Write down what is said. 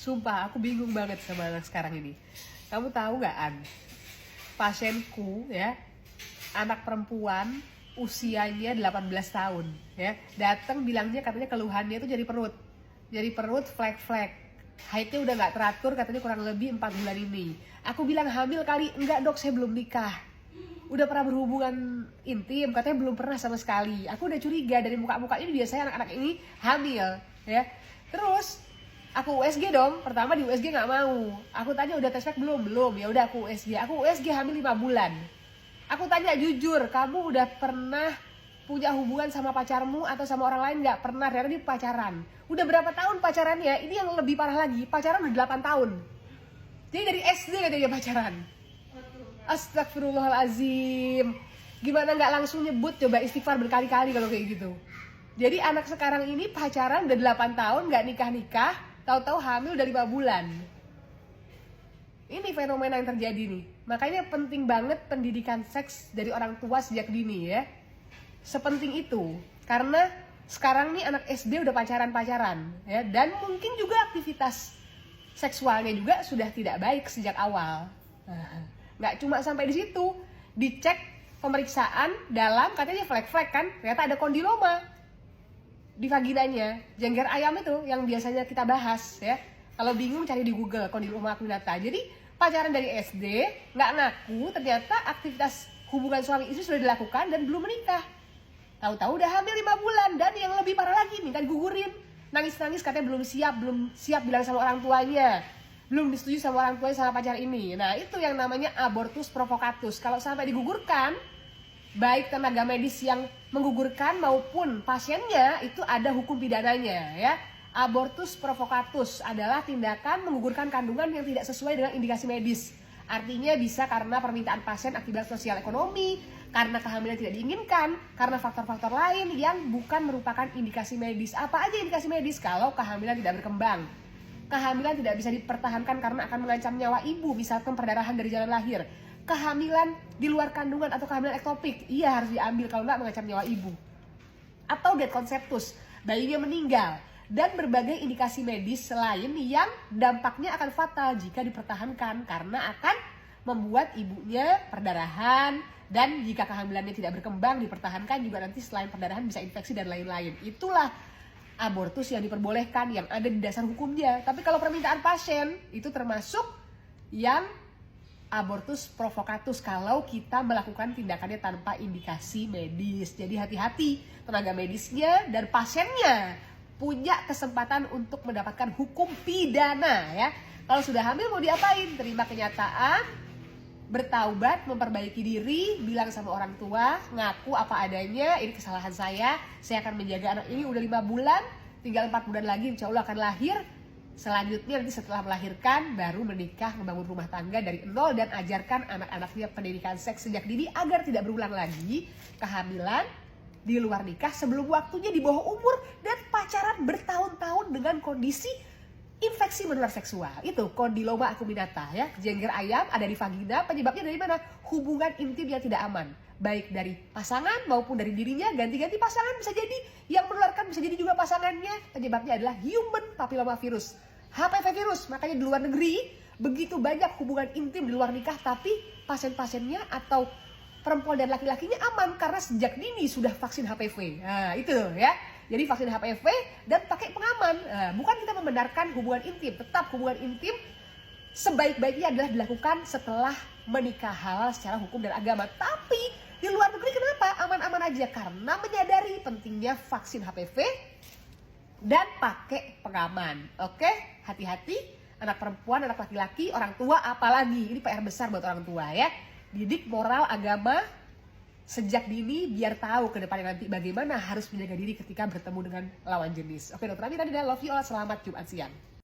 Sumpah, aku bingung banget sama anak sekarang ini. Kamu tahu nggak, An? Pasienku ya, anak perempuan usianya 18 tahun ya, datang bilangnya katanya keluhannya itu jadi perut flek-flek, haidnya udah nggak teratur, katanya kurang lebih 4 bulan ini. Aku bilang hamil kali, enggak dok, saya belum nikah. Udah pernah berhubungan intim, katanya belum pernah sama sekali. Aku udah curiga dari muka-muka ini, biasanya anak-anak ini hamil ya. Terus aku USG dong, pertama di USG nggak mau. Aku tanya udah tes pack belum, ya udah aku USG hamil 5 bulan. Aku tanya jujur, kamu udah pernah punya hubungan sama pacarmu atau sama orang lain? Nggak pernah, ternyata dia pacaran. Udah berapa tahun pacarannya? Ini yang lebih parah lagi, pacaran udah 8 tahun. Jadi dari SD katanya dia pacaran. Astagfirullahalazim. Gimana nggak langsung nyebut, coba istighfar berkali-kali kalau kayak gitu. Jadi anak sekarang ini pacaran udah 8 tahun, nggak nikah-nikah, tahu-tahu hamil udah 5 bulan. Ini fenomena yang terjadi nih. Makanya penting banget pendidikan seks dari orang tua sejak dini ya. Sepenting itu. Karena sekarang nih anak SD udah pacaran-pacaran ya, dan mungkin juga aktivitas seksualnya juga sudah tidak baik sejak awal. Nggak cuma sampai di situ, dicek pemeriksaan dalam, katanya flek-flek kan, ternyata ada kondiloma di vaginanya, jengger ayam itu yang biasanya kita bahas ya. Kalau bingung cari di Google kondiloma acuminata. Jadi pacaran dari SD, nggak ngaku, ternyata aktivitas hubungan suami istri sudah dilakukan dan belum menikah. Tahu-tahu udah hamil 5 bulan, dan yang lebih parah lagi minta digugurin. Nangis-nangis katanya belum siap bilang sama orang tuanya. Belum disetujui sama orang tuanya sama pacar ini. Nah, itu yang namanya abortus provocatus. Kalau sampai digugurkan, baik tenaga medis yang menggugurkan maupun pasiennya, itu ada hukum pidananya ya. Abortus provocatus adalah tindakan menggugurkan kandungan yang tidak sesuai dengan indikasi medis. Artinya bisa karena permintaan pasien akibat sosial ekonomi, karena kehamilan tidak diinginkan, karena faktor-faktor lain yang bukan merupakan indikasi medis. Apa aja indikasi medis? Kalau kehamilan tidak berkembang, kehamilan tidak bisa dipertahankan karena akan mengancam nyawa ibu, misalkan perdarahan dari jalan lahir, kehamilan di luar kandungan atau kehamilan ektopik, iya harus diambil kalau nggak mengancam nyawa ibu, atau dead conceptus, bayinya meninggal, dan berbagai indikasi medis lain yang dampaknya akan fatal jika dipertahankan karena akan membuat ibunya perdarahan, dan jika kehamilannya tidak berkembang dipertahankan juga nanti selain perdarahan bisa infeksi dan lain-lain. Itulah abortus yang diperbolehkan, yang ada di dasar hukumnya. Tapi kalau permintaan pasien itu termasuk yang abortus provocatus kalau kita melakukan tindakannya tanpa indikasi medis. Jadi hati-hati, tenaga medisnya dan pasiennya punya kesempatan untuk mendapatkan hukum pidana ya. Kalau sudah hamil mau diapain? Terima kenyataan, bertaubat, memperbaiki diri, bilang sama orang tua, ngaku apa adanya, ini kesalahan saya akan menjaga anak ini udah 5 bulan, tinggal 4 bulan lagi insya Allah akan lahir. Selanjutnya nanti setelah melahirkan baru menikah, membangun rumah tangga dari nol, dan ajarkan anak-anaknya pendidikan seks sejak dini agar tidak berulang lagi kehamilan di luar nikah sebelum waktunya, di bawah umur, dan pacaran bertahun-tahun dengan kondisi infeksi menular seksual. Itu kondiloma acuminata ya, jengger ayam ada di vagina. Penyebabnya dari mana? Hubungan intim yang tidak aman, baik dari pasangan maupun dari dirinya. Ganti-ganti pasangan bisa jadi, yang menularkan bisa jadi juga pasangannya. Penyebabnya adalah human papilloma virus, HPV virus. Makanya di luar negeri begitu banyak hubungan intim di luar nikah, tapi pasien-pasiennya atau perempuan dan laki-lakinya aman karena sejak dini sudah vaksin HPV. Nah, itu ya. Jadi vaksin HPV dan pakai pengaman. Nah, bukan kita membenarkan hubungan intim, tetap hubungan intim sebaik-baiknya adalah dilakukan setelah menikah halal secara hukum dan agama. Tapi di luar negeri kenapa aman-aman aja? Karena menyadari pentingnya vaksin HPV dan pakai pengaman. Oke, hati-hati anak perempuan, anak laki-laki, orang tua apalagi. Ini PR besar buat orang tua ya. Didik moral agama sejak dini biar tahu ke depannya nanti bagaimana harus menjaga diri ketika bertemu dengan lawan jenis. Oke, Dokter Amira, love you all. Selamat Jumat siang.